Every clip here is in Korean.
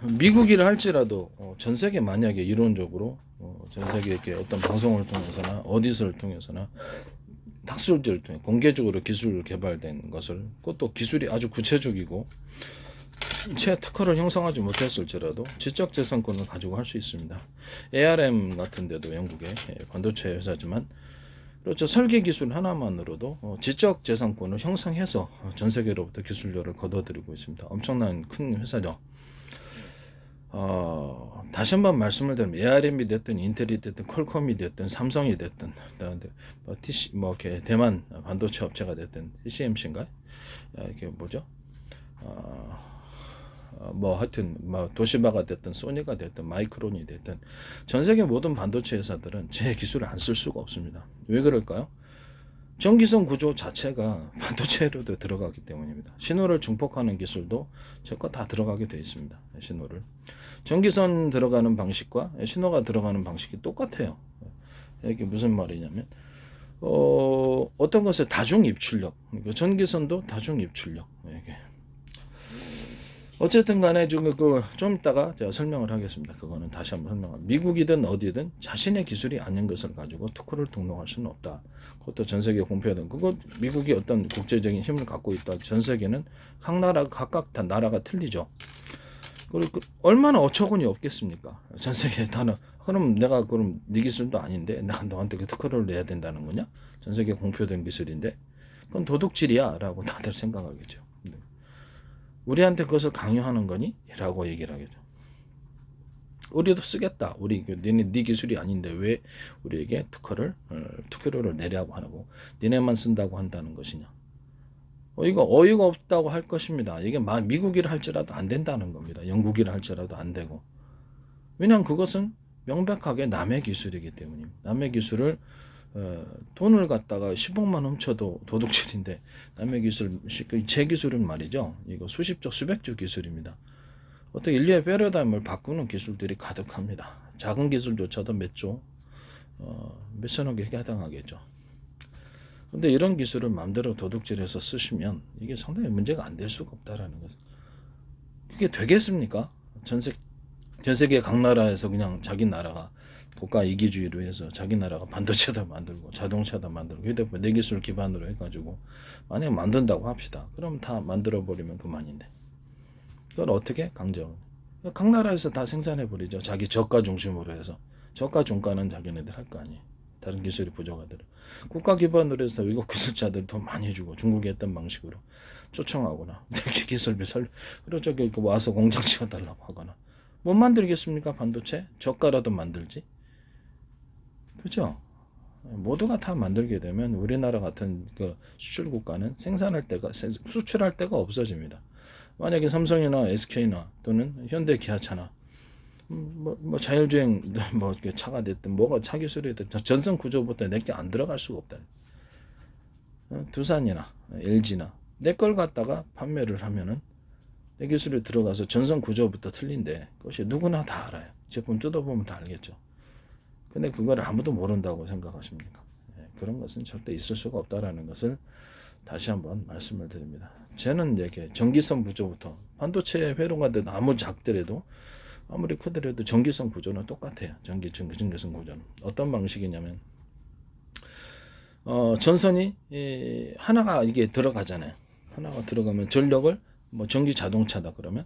미국이라 할지라도 전 세계 만약에 이론적으로 전 세계의 어떤 방송을 통해서나 어디서를 통해서나 학술지를 통해 공개적으로 기술 개발된 것을, 그것도 기술이 아주 구체적이고 채 특허를 형성하지 못했을지라도 지적재산권을 가지고 할 수 있습니다. ARM 같은 데도 영국의 반도체 회사지만 그렇죠. 설계 기술 하나만으로도 지적재산권을 형성해서 전 세계로부터 기술료를 거둬들이고 있습니다. 엄청난 큰 회사죠. 다시 한번 말씀을 드리면 ARM이 됐든 인텔이 됐든 퀄컴이 됐든 삼성이 됐든 이렇게 대만 반도체 업체가 됐든 TSMC인가 이게 뭐죠? 하여튼 도시바가 됐든 소니가 됐든 마이크론이 됐든 전 세계 모든 반도체 회사들은 제 기술을 안 쓸 수가 없습니다. 왜 그럴까요? 전기선 구조 자체가 반도체로도 들어가기 때문입니다. 신호를 증폭하는 기술도 제 거 다 들어가게 되어 있습니다. 신호를 전기선 들어가는 방식과 신호가 들어가는 방식이 똑같아요. 이게 무슨 말이냐면 어떤 것을 다중 입출력, 전기선도 다중 입출력. 이게 어쨌든 간에 좀 이따가 제가 설명을 하겠습니다. 그거는 다시 한번 설명합니다. 미국이든 어디든 자신의 기술이 아닌 것을 가지고 특허를 등록할 수는 없다. 그것도 전 세계 공표하던 그거 미국이 어떤 국제적인 힘을 갖고 있다. 전 세계는 각 나라가 각각 다 나라가 틀리죠. 그리고 얼마나 어처구니 없겠습니까? 전 세계에 다는 그럼 내가 그럼 네 기술도 아닌데 내가 너한테 그 특허를 내야 된다는 거냐? 전 세계 공표된 기술인데 그건 도둑질이야라고 다들 생각하겠죠. 우리한테 그것을 강요하는 거니? 라고 얘기를 하겠죠. 우리도 쓰겠다. 네 기술이 아닌데 왜 우리에게 특허료를 내라고 하고 니네만 쓴다고 한다는 것이냐. 이거 어이가 없다고 할 것입니다. 이게 미국이라 할지라도 안 된다는 겁니다. 영국이라 할지라도 안 되고. 왜냐하면 그것은 명백하게 남의 기술이기 때문입니다. 남의 기술을 돈을 갖다가 10억만 훔쳐도 도둑질인데 남의 기술, 제 기술은 말이죠. 이거 수십조, 수백조 기술입니다. 어떻게 인류의 패러다임을 바꾸는 기술들이 가득합니다. 작은 기술조차도 몇천억에 해당하겠죠. 근데 이런 기술을 마음대로 도둑질해서 쓰시면 이게 상당히 문제가 안 될 수가 없다라는 거죠. 그게 되겠습니까? 전 세계 각 나라에서 그냥 자기 나라가 국가 이기주의로 해서 자기 나라가 반도체도 만들고 자동차도 만들고 휴대폰 내 기술 기반으로 해가지고 만약에 만든다고 합시다. 그럼 다 만들어버리면 그만인데 그걸 어떻게 강제하고 각 나라에서 다 생산해버리죠. 자기 저가 중심으로 해서 저가 중가는 자기네들 할 거 아니에요. 다른 기술이 부족하더라도 국가 기반으로 해서 외국 기술자들 돈 많이 주고 중국에 했던 방식으로 초청하거나 기술비 그리고 저기 와서 공장 지어달라고 하거나 못 만들겠습니까? 반도체 저가라도 만들지. 그죠? 모두가 다 만들게 되면 우리나라 같은 그 수출 국가는 수출할 데가 없어집니다. 만약에 삼성이나 SK나 또는 현대 기아차나 자율주행 차가 됐든 뭐가 차 기술이 됐든 전선 구조부터 내게 안 들어갈 수가 없다. 두산이나 LG나 내 걸 갖다가 판매를 하면은 내 기술이 들어가서 전선 구조부터 틀린데 그것이 누구나 다 알아요. 제품 뜯어보면 다 알겠죠. 근데 그걸 아무도 모른다고 생각하십니까? 그런 것은 절대 있을 수가 없다라는 것을 다시 한번 말씀을 드립니다. 저는 이렇게 전기선 구조부터 반도체 회로가 된 아무 작더라도 아무리 크더라도 전기선 구조는 똑같아요. 전기선 구조는 어떤 방식이냐면 전선이 하나가 이게 들어가잖아요. 하나가 들어가면 전력을 전기 자동차다 그러면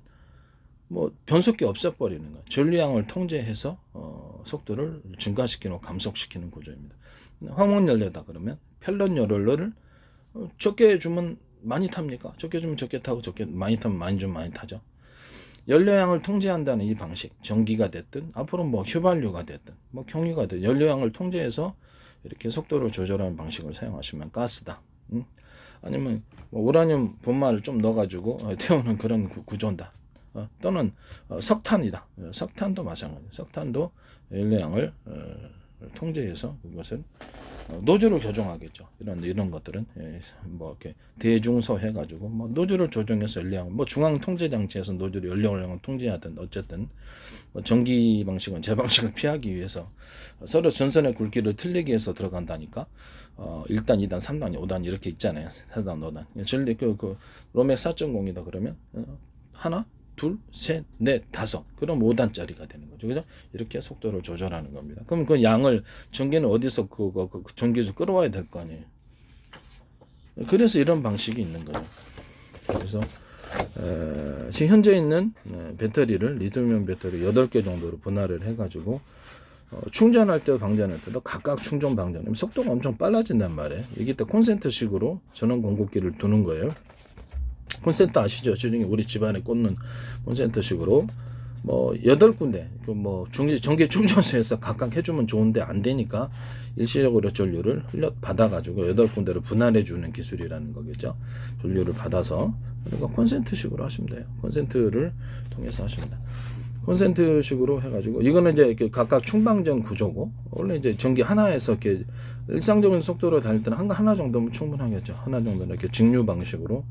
변속기 없애버리는 거예요. 전류량을 통제해서 속도를 증가시키고 감속시키는 구조입니다. 화목연료다 그러면 펠럿 연료를 적게 주면 많이 탑니까? 적게 주면 적게 타고 많이 타면 많이 주면 많이 타죠. 연료량을 통제한다는 이 방식, 전기가 됐든 앞으로 휘발유가 됐든 경유가 됐든 연료량을 통제해서 이렇게 속도를 조절하는 방식을 사용하시면 가스다. 아니면 우라늄 분말을 좀 넣어가지고 태우는 그런 구조다. 또는 석탄이다. 석탄도 마찬가지예요. 석탄도 연료량을 통제해서 그것을 노즐을 조정하겠죠. 이런 것들은 이렇게 대중소 해가지고 노즐을 조정해서 연료량 중앙 통제 장치에서 노즐 연료량을 통제하든 어쨌든 전기 방식은 제 방식을 피하기 위해서 서로 전선의 굵기를 틀리게 해서 들어간다니까. 1단, 2단, 3단, 5단 이렇게 있잖아요. 4단, 5단. 전리 로맥 4.0이다 그러면 하나 둘, 셋, 넷, 다섯. 그럼 5단짜리가 되는 거죠. 그죠? 이렇게 속도를 조절하는 겁니다. 그럼 그 양을 전기는 어디서 그 전기를 끌어와야 될 거 아니에요. 그래서 이런 방식이 있는 거죠. 그래서 지금 현재 있는 배터리를 리튬이온 배터리 8개 정도로 분할을 해가지고 충전할 때도 방전할 때도 각각 충전 방전하면 속도가 엄청 빨라진단 말이에요. 이게 또 콘센트식으로 전원 공급기를 두는 거예요. 콘센트 아시죠? 지중에 우리 집안에 꽂는 콘센트식으로 뭐 8군데 뭐 전기 충전소에서 각각 해주면 좋은데 안 되니까 일시적으로 전류를 받아가지고 8군데로 분할해 주는 기술이라는 거겠죠. 전류를 받아서 그러니까 콘센트식으로 하시면 돼요. 콘센트를 통해서 하시면 돼요. 콘센트식으로 해가지고 이거는 이제 각각 충방전 구조고 원래 이제 전기 하나에서 이렇게 일상적인 속도로 달릴 때는 하나 정도면 충분하겠죠. 하나 정도는 이렇게 직류 방식으로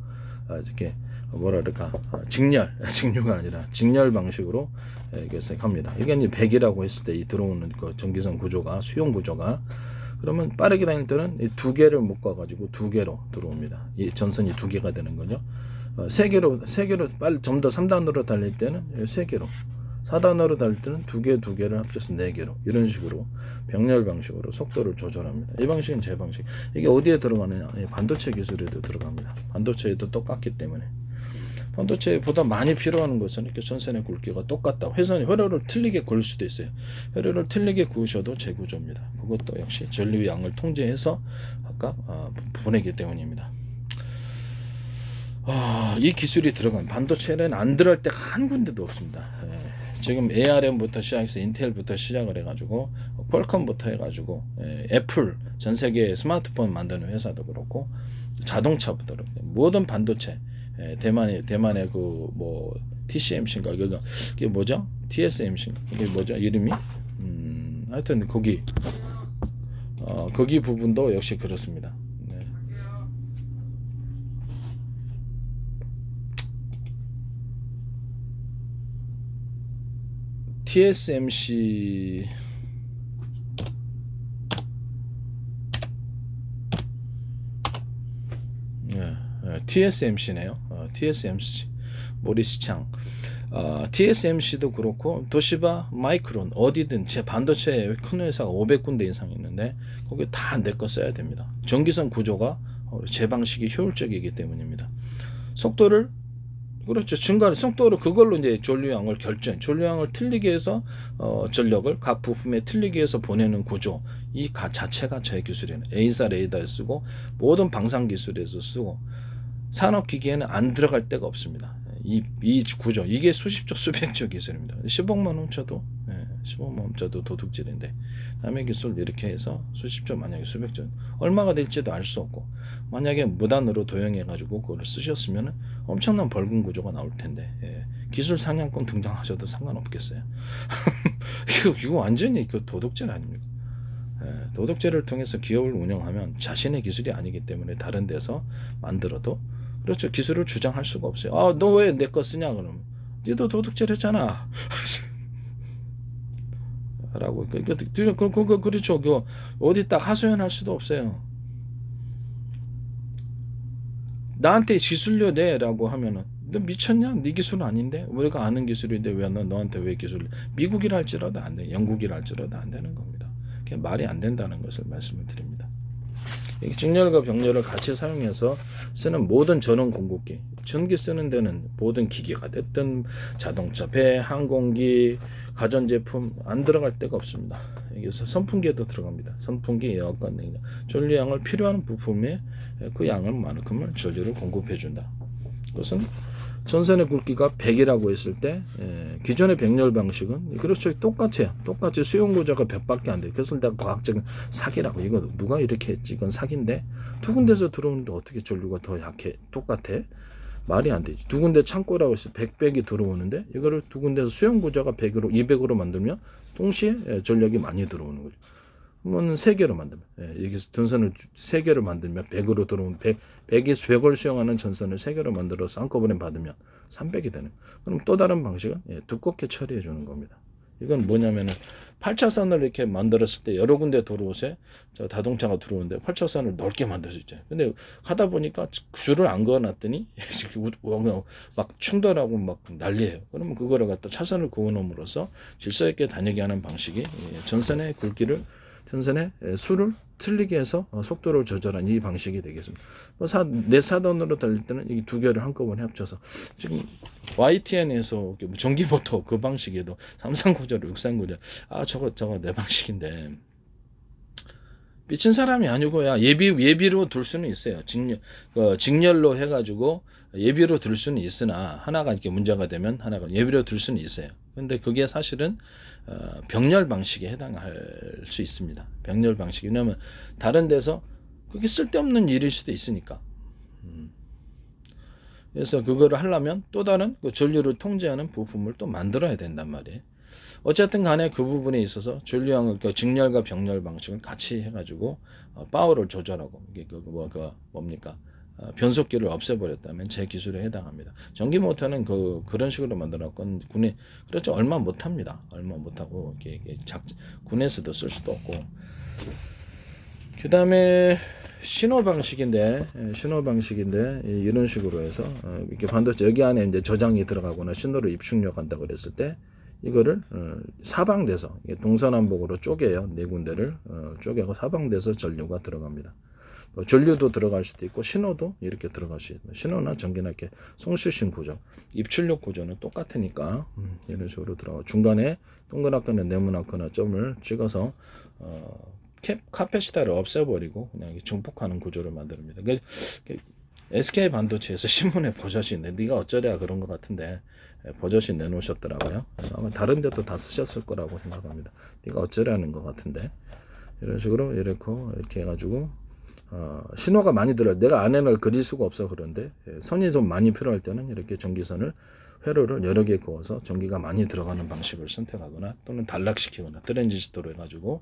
이렇게 뭐라 그럴까 직류가 아니라 직렬 방식으로 이렇게 합니다. 이게 이제 100이라고 했을 때 이 들어오는 그 전기선 구조가 수용 구조가 그러면 빠르게 다닐 때는 이 2개를 묶어 가지고 2개로 들어옵니다. 이 전선이 2개가 되는 거죠. 3개로 빨리 좀 더 3단으로 달릴 때는 3개로 4단으로 달릴 때는 2개를 합쳐서 4개로 이런 식으로 병렬 방식으로 속도를 조절합니다. 이 방식은 제 방식. 이게 어디에 들어가느냐? 반도체 기술에도 들어갑니다. 반도체에도 똑같기 때문에. 반도체보다 많이 필요한 것은 이렇게 전선의 굵기가 똑같다. 회로를 틀리게 그을 수도 있어요. 회로를 틀리게 그으셔도 재구조입니다. 그것도 역시 전류 양을 통제해서 아까 보내기 때문입니다. 이 기술이 들어간 반도체는 안 들어갈 때 한 군데도 없습니다. 지금 ARM부터 시작해서 인텔부터 시작을 해가지고 퀄컴부터 해가지고 애플 전 세계 스마트폰 만드는 회사도 그렇고 자동차부터 그렇고 모든 반도체 대만의 그 뭐 TCMC인가 그게 뭐죠? TSMC인가 이게 뭐죠? 이름이 하여튼 거기 부분도 역시 그렇습니다. TSMC TSMC네요. TSMC 모리스창. TSMC도 그렇고 도시바, 마이크론 어디든 제 반도체 큰 회사가 500군데 이상 있는데 거기 다 내 거 써야 됩니다. 전기선 구조가 제 방식이 효율적이기 때문입니다. 속도를 그렇죠. 중간에 속도로 그걸로 이제 전류양을 전류양을 틀리게 해서 전력을 각 부품에 틀리게 해서 보내는 구조. 이 자체가 제 기술이에요. A사 레이더에 쓰고 모든 방산 기술에서 쓰고 산업기기에는 안 들어갈 데가 없습니다. 이 구조 이게 수십조 수백조 기술입니다. 10억만 훔쳐도 15만 훔쳐도 도둑질인데 남의 기술 이렇게 해서 수십조 만약에 수백조 얼마가 될지도 알 수 없고 만약에 무단으로 도용해 가지고 그걸 쓰셨으면 엄청난 벌금 구조가 나올 텐데 기술 상향권 등장하셔도 상관없겠어요. 이거 완전히 그 도둑질 아닙니까? 도덕제를 통해서 기업을 운영하면 자신의 기술이 아니기 때문에 다른 데서 만들어도 그렇죠. 기술을 주장할 수가 없어요. 너 왜 내 거 쓰냐 그러면 니도 도둑질 했잖아. 라고 그렇죠. 어디 딱 하소연할 수도 없어요. 나한테 기술료 내라고 하면은 너 미쳤냐? 네 기술은 아닌데 우리가 아는 기술인데 왜 너한테 왜 기술? 미국이라 할지라도 안 돼. 영국이라 할지라도 안 되는 겁니다. 그게 말이 안 된다는 것을 말씀을 드립니다. 직렬과 병렬을 같이 사용해서 쓰는 모든 전원 공급기, 전기 쓰는 데는 모든 기기가 됐든 자동차, 배, 항공기, 가전제품 안 들어갈 데가 없습니다. 여기서 선풍기에도 들어갑니다. 선풍기, 에어컨, 냉장, 전류양을 필요한 부품에 그 양만큼을 전류를 공급해 준다. 그것은 전선의 굵기가 100이라고 했을 때 기존의 병렬 방식은 그렇죠. 똑같아요. 똑같이 수용구조가 100밖에 안 돼요. 그래서 내가 과학적인 사기라고 이거 누가 이렇게 했지 이건 사기인데 두 군데서 들어오는데 어떻게 전류가 더 약해 똑같아? 말이 안 되지. 두 군데 창고라고 해서 100이 들어오는데 이거를 두 군데서 수용구조가 100으로 200으로 만들면 동시에 전력이 많이 들어오는 거죠. 그러면 3개로 만들면 여기서 전선을 3개로 만들면 100으로 들어오면 100을 수용하는 전선을 3개로 만들어서 한꺼번에 받으면 300이 되는. 그럼 또 다른 방식은 두껍게 처리해 주는 겁니다. 이건 뭐냐면은 8차선을 이렇게 만들었을 때 여러 군데 도로에 저 자동차가 들어오는데 8차선을 넓게 만들 수 있잖아요. 근데 하다 보니까 줄을 안 그어놨더니 막 충돌하고 막 난리예요. 그러면 그거를 갖다 차선을 그어놓음으로써 질서 있게 다니게 하는 방식이 전선의 굵기를 전선의 수를 틀리게 해서 속도를 조절한 이 방식이 되겠습니다. 내 사단으로 달릴 때는 이 두 개를 한꺼번에 합쳐서 지금 YTN에서 전기모터 그 방식에도 339절, 639절 저거 내 방식인데 미친 사람이 아니고야 예비로 둘 수는 있어요. 직렬로 해가지고 예비로 둘 수는 있으나 하나가 이렇게 문제가 되면 하나가 예비로 둘 수는 있어요. 근데 그게 사실은 병렬 방식에 해당할 수 있습니다. 병렬 방식. 왜냐하면 다른 데서 그게 쓸데없는 일일 수도 있으니까. 그래서 그거를 하려면 또 다른 그 전류를 통제하는 부품을 또 만들어야 된단 말이에요. 어쨌든 간에 그 부분에 있어서 전류형을 직렬과 병렬 방식을 같이 해가지고 파워를 조절하고 이게 뭡니까? 변속기를 없애버렸다면 제 기술에 해당합니다. 전기 모터는 그런 식으로 만들었건 군에 그렇죠 얼마 못합니다. 얼마 못하고 군에서도 쓸 수도 없고. 그 다음에 신호 방식인데 이런 식으로 해서 이렇게 반도체 여기 안에 이제 저장이 들어가거나 신호를 입출력한다 그랬을 때 이거를 사방돼서 동서남북으로 쪼개요. 네 군데를 쪼개고 사방돼서 전류가 들어갑니다. 전류도 들어갈 수도 있고 신호도 이렇게 들어갈 수 있고 신호나 전기나 이렇게 송수신 구조, 입출력 구조는 똑같으니까 이런 식으로 들어가고 중간에 동그랗거나 네모나거나 점을 찍어서 카패시터를 없애버리고 그냥 중폭하는 구조를 만듭니다. SK 반도체에서 신문에 버젓이 있는데 네가 어쩌랴 그런 것 같은데 버젓이 내놓으셨더라고요. 아마 다른 데도 다 쓰셨을 거라고 생각합니다. 네가 어쩌랴는 것 같은데 이런 식으로 이렇게 해가지고 신호가 많이 들어요. 내가 안에를 그릴 수가 없어. 그런데 선이 좀 많이 필요할 때는 이렇게 전기선을 회로를 여러 개 그어서 전기가 많이 들어가는 방식을 선택하거나 또는 단락시키거나 트랜지스터로 해가지고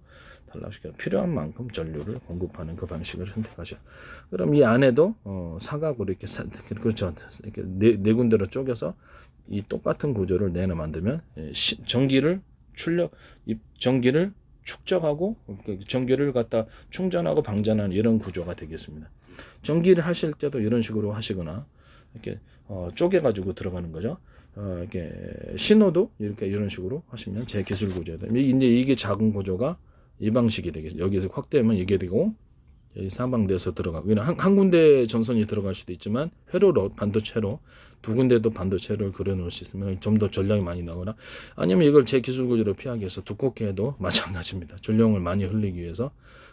단락시켜 필요한 만큼 전류를 공급하는 그 방식을 선택하셔. 그럼 이 안에도 사각으로 이렇게 그렇죠. 이렇게 네 군데로 쪼개서 이 똑같은 구조를 만들면 전기를 축적하고 전기를 갖다 충전하고 방전하는 이런 구조가 되겠습니다. 전기를 하실 때도 이런 식으로 하시거나 이렇게 쪼개가지고 들어가는 거죠. 이렇게 신호도 이런 식으로 하시면 제 기술 구조다. 이제 이게 작은 구조가 이 방식이 되겠습니다. 여기서 확대하면 이게 되고 여기 사방돼서 들어가고 한 군데 전선이 들어갈 수도 있지만 회로로 반도체로 두 군데도 반도체를 그려놓을 수 있으면 좀 더 전량이 많이 나오거나 아니면 이걸 제 기술 구조로 피하기 위해서 두껍게 해도 마찬가지입니다. 전력을 많이 흘리기 위해서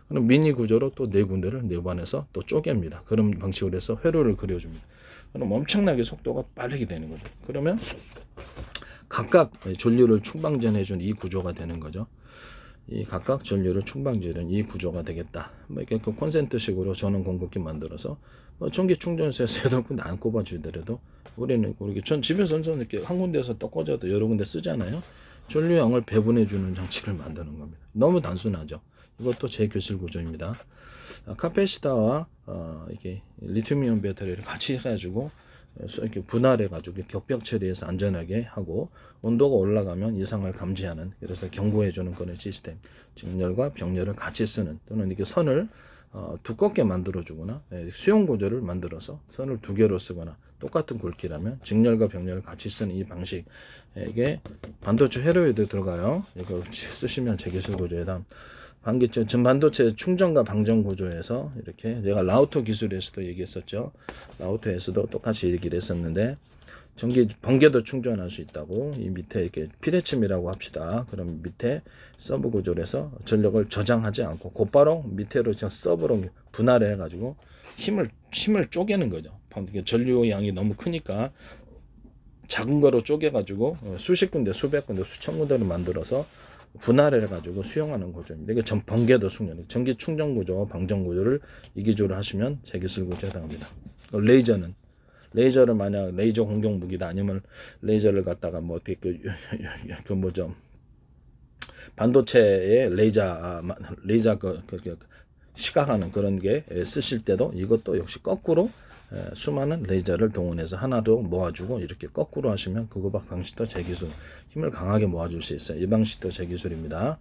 그럼 미니 구조로 또 네 군데를 내관해서 또 쪼갭니다. 그런 방식으로 해서 회로를 그려줍니다. 그럼 엄청나게 속도가 빠르게 되는 거죠. 그러면 각각 전류를 충방전해준 이 구조가 되는 거죠. 이 각각 전류를 충방지는 이 구조가 되겠다. 이렇게 콘센트식으로 전원 공급기 만들어서 전기 충전소에서 여덟 군데 안 꼽아주더라도 우리는 전 집에서 이렇게 한 군데에서 또 꽂아도 여러 군데 쓰잖아요. 전류량을 배분해주는 장치를 만드는 겁니다. 너무 단순하죠. 이것도 제 교실 구조입니다. 카패시터와 이게 리튬이온 배터리를 같이 해가지고 이렇게 분할해가지고 격벽 처리해서 안전하게 하고 온도가 올라가면 이상을 감지하는 그래서 경고해주는 그런 시스템 직렬과 병렬을 같이 쓰는 또는 이렇게 선을 두껍게 만들어주거나 수용 구조를 만들어서 선을 두 개로 쓰거나 똑같은 굵기라면 직렬과 병렬을 같이 쓰는 이 방식 이게 반도체 회로에도 들어가요. 이거 쓰시면 제기술 구조에 다음 전반도체 충전과 방전 구조에서 이렇게 제가 라우터 기술에서도 얘기했었죠. 라우터에서도 똑같이 얘기를 했었는데 전기 번개도 충전할 수 있다고 이 밑에 이렇게 피레침이라고 합시다. 그럼 밑에 서브 구조로 해서 전력을 저장하지 않고 곧바로 밑으로 그냥 서브로 분할해 가지고 힘을 쪼개는 거죠. 전류 양이 너무 크니까 작은 거로 쪼개 가지고 수십 군데 수백 군데 수천 군데를 만들어서 분할해 가지고 수용하는 구조입니다. 이게 번개도 충전, 전기 충전 구조와 방전 구조를 이 기조로 하시면 제기술 구조에 해당합니다. 레이저를 만약 레이저 공격 무기다 아니면 레이저를 갖다가 뭐 어떻게 반도체에 레이저 시각하는 그런 게 쓰실 때도 이것도 역시 거꾸로 수많은 레이저를 동원해서 하나도 모아주고 이렇게 거꾸로 하시면 그거 방식도 제 기술. 힘을 강하게 모아줄 수 있어요. 이 방식도 제 기술입니다.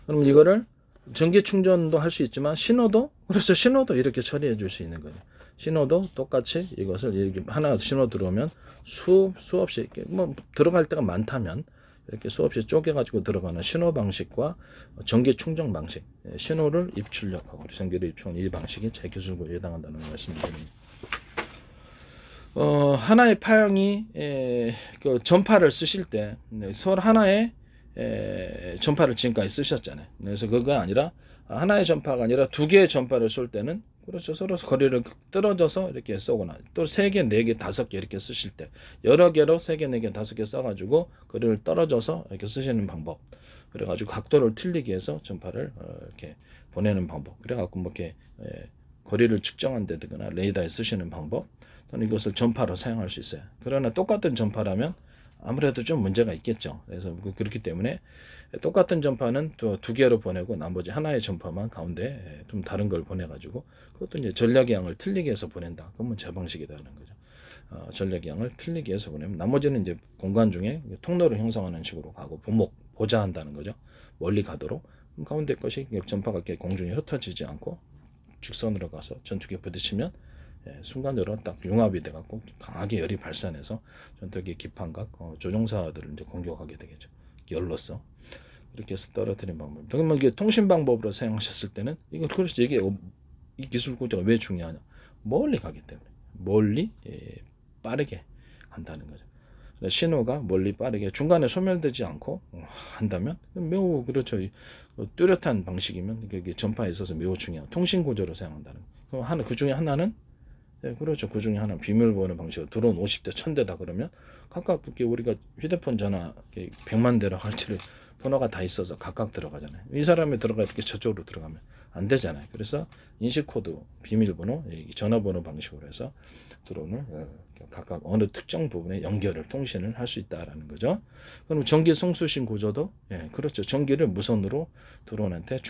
그럼 이거를 전기 충전도 할 수 있지만 신호도 그렇죠. 신호도 이렇게 처리해 줄 수 있는 거예요. 신호도 똑같이 이것을 이렇게 하나 신호 들어오면 수없이 뭐 들어갈 때가 많다면 이렇게 수없이 쪼개가지고 들어가는 신호 방식과 전기 충전 방식, 신호를 입출력하고 전기를 입출하는 이 방식이 제 기술구에 해당한다는 말씀드립니다. 하나의 파형이 그 전파를 쓰실 때 서로 하나의 전파를 지금까지 쓰셨잖아요. 그래서 그거 아니라 하나의 전파가 아니라 두 개의 전파를 쏠 때는 그렇죠. 서로 거리를 떨어져서 이렇게 쏘거나 또 3개, 4개, 5개 이렇게 쓰실 때 여러 개로 3개, 4개, 5개 써가지고 거리를 떨어져서 이렇게 쓰시는 방법. 그래가지고 각도를 틀리게 해서 전파를 이렇게 보내는 방법. 그래갖고 뭐 이렇게 거리를 측정한다거나 레이더에 쓰시는 방법. 또는 이것을 전파로 사용할 수 있어요. 그러나 똑같은 전파라면 아무래도 좀 문제가 있겠죠. 그래서 그렇기 때문에 똑같은 전파는 또 두 개로 보내고 나머지 하나의 전파만 가운데 좀 다른 걸 보내가지고 그것도 이제 전략의 양을 틀리게 해서 보낸다. 그러면 제 방식이라는 거죠. 전략의 양을 틀리게 해서 보내면 나머지는 이제 공간 중에 통로를 형성하는 식으로 가고 보좌한다는 거죠. 멀리 가도록 가운데 것이 전파가 이렇게 공중에 흩어지지 않고 직선으로 가서 전투기에 부딪히면 순간적으로 딱 융합이 돼갖고 강하게 열이 발산해서 전투기 기판각 조종사들을 이제 공격하게 되겠죠. 열로서 이렇게 해서 떨어뜨리는 방법. 그러면 이게 통신 방법으로 사용하셨을 때는 이거 그렇지 이게 이 기술 구조가 왜 중요하냐? 멀리 가기 때문에 멀리 빠르게 간다는 거죠. 신호가 멀리 빠르게 중간에 소멸되지 않고 한다면 매우 그렇죠. 뚜렷한 방식이면 이게 전파에 있어서 매우 중요한 통신 구조로 사용한다는 거예요. 그럼 그 중에 하나는 그렇죠. 그 중에 하나 비밀번호 방식으로 드론 50대 1000대다 그러면 각각 이렇게 우리가 휴대폰 전화 100만 대로 할지를 번호가 다 있어서 각각 들어가잖아요. 이 사람이 들어가 이렇게 저쪽으로 들어가면 안 되잖아요. 그래서 인식 코드, 비밀번호, 전화번호 방식으로 해서 드론을 각각 어느 특정 부분에 연결을 통신을 할 수 있다라는 거죠. 그럼 전기 송수신 구조도 그렇죠. 전기를 무선으로 드론한테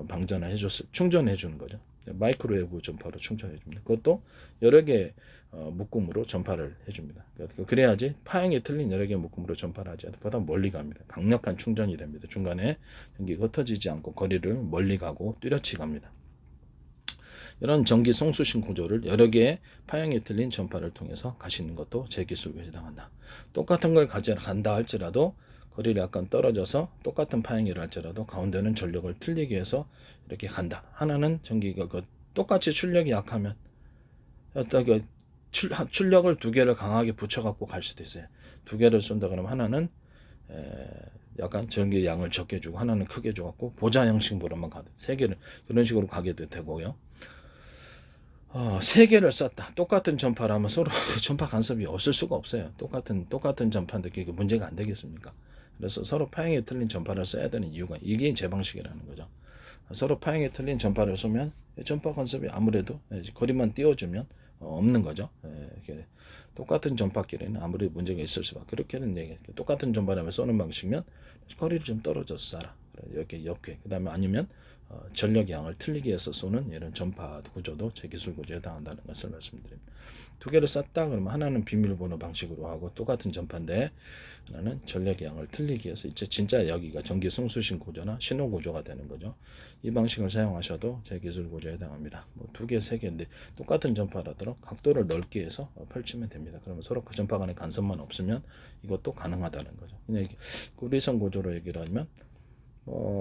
방전해 충전해 주는 거죠. 마이크로웨이브 전파로 충전해 줍니다. 그것도 여러 개 묶음으로 전파를 해줍니다. 그래야지 파형이 틀린 여러 개 묶음으로 전파를 하지 보다 멀리 갑니다. 강력한 충전이 됩니다. 중간에 전기가 흩어지지 않고 거리를 멀리 가고 뚜렷이 갑니다. 이런 전기 송수신 구조를 여러 개의 파형이 틀린 전파를 통해서 가시는 것도 제 기술에 해당한다. 똑같은 걸 가져간다 할지라도 거리를 약간 떨어져서 똑같은 파형이라 할지라도 가운데는 전력을 틀리게 해서 이렇게 간다. 하나는 전기가 똑같이 출력이 약하면 어떤 출력을 두 개를 강하게 붙여갖고 갈 수도 있어요. 두 개를 쏜다 그러면 하나는 약간 전기 양을 적게 주고 하나는 크게 줘갖고 보좌 형식으로만 가도 세 개를 그런 식으로 가게도 되고요. 세 개를 썼다. 똑같은 전파라면 서로 전파 간섭이 없을 수가 없어요. 똑같은 전파인데 그게 문제가 안 되겠습니까? 그래서 서로 파형이 틀린 전파를 써야 되는 이유가 이게 제 방식이라는 거죠. 서로 파형이 틀린 전파를 쏘면 전파 간섭이 아무래도 거리만 띄워주면 없는 거죠. 똑같은 전파끼리는 아무리 문제가 있을 수밖에 그렇게는 얘기. 똑같은 전파라면 쏘는 방식이면 거리를 좀 떨어져서 쏴라. 이렇게 옆에 그다음에 아니면 전력 양을 틀리게 해서 쏘는 이런 전파 구조도 제 기술 구조에 해당한다는 것을 말씀드립니다. 두 개를 쐈다 그러면 하나는 비밀번호 방식으로 하고 똑같은 전파인데 하나는 전력 양을 틀리게 해서 이제 진짜 여기가 전기 송수신 구조나 신호 구조가 되는 거죠. 이 방식을 사용하셔도 제 기술 구조에 해당합니다. 뭐 두 개, 세 개인데 똑같은 전파라도 각도를 넓게 해서 펼치면 됩니다. 그러면 서로 그 전파 간의 간섭만 없으면 이것도 가능하다는 거죠. 그냥 구리선 구조로 얘기를 하면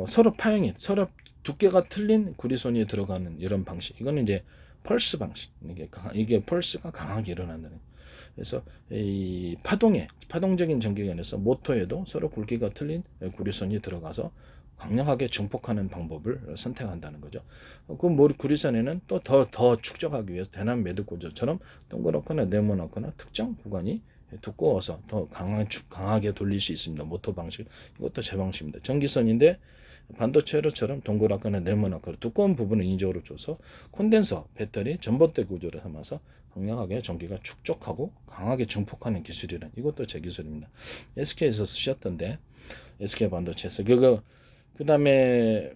서로 파형이 서로 두께가 틀린 구리선이 들어가는 이런 방식. 이거는 이제 펄스 방식. 이게 펄스가 강하게 일어난다는. 그래서 이 파동적인 전기관에서 모터에도 서로 굵기가 틀린 구리선이 들어가서 강력하게 증폭하는 방법을 선택한다는 거죠. 그 구리선에는 또 더 축적하기 위해서 대남 매듭 구조처럼 동그랗거나 네모나거나 특정 구간이 두꺼워서 더 강하게 돌릴 수 있습니다. 모터 방식. 이것도 제 방식입니다. 전기선인데 반도체로처럼 동그랗거나 네모나거나 두꺼운 부분을 인적으로 줘서 콘덴서, 배터리, 전봇대 구조를 삼아서 강력하게 전기가 축적하고 강하게 증폭하는 기술이란 이것도 제 기술입니다. SK에서 쓰셨던데 SK 반도체에서 그다음에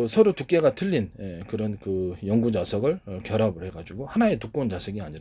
서로 두께가 틀린 그런 그 연구 자석을 결합을 해가지고 하나의 두꺼운 자석이 아니라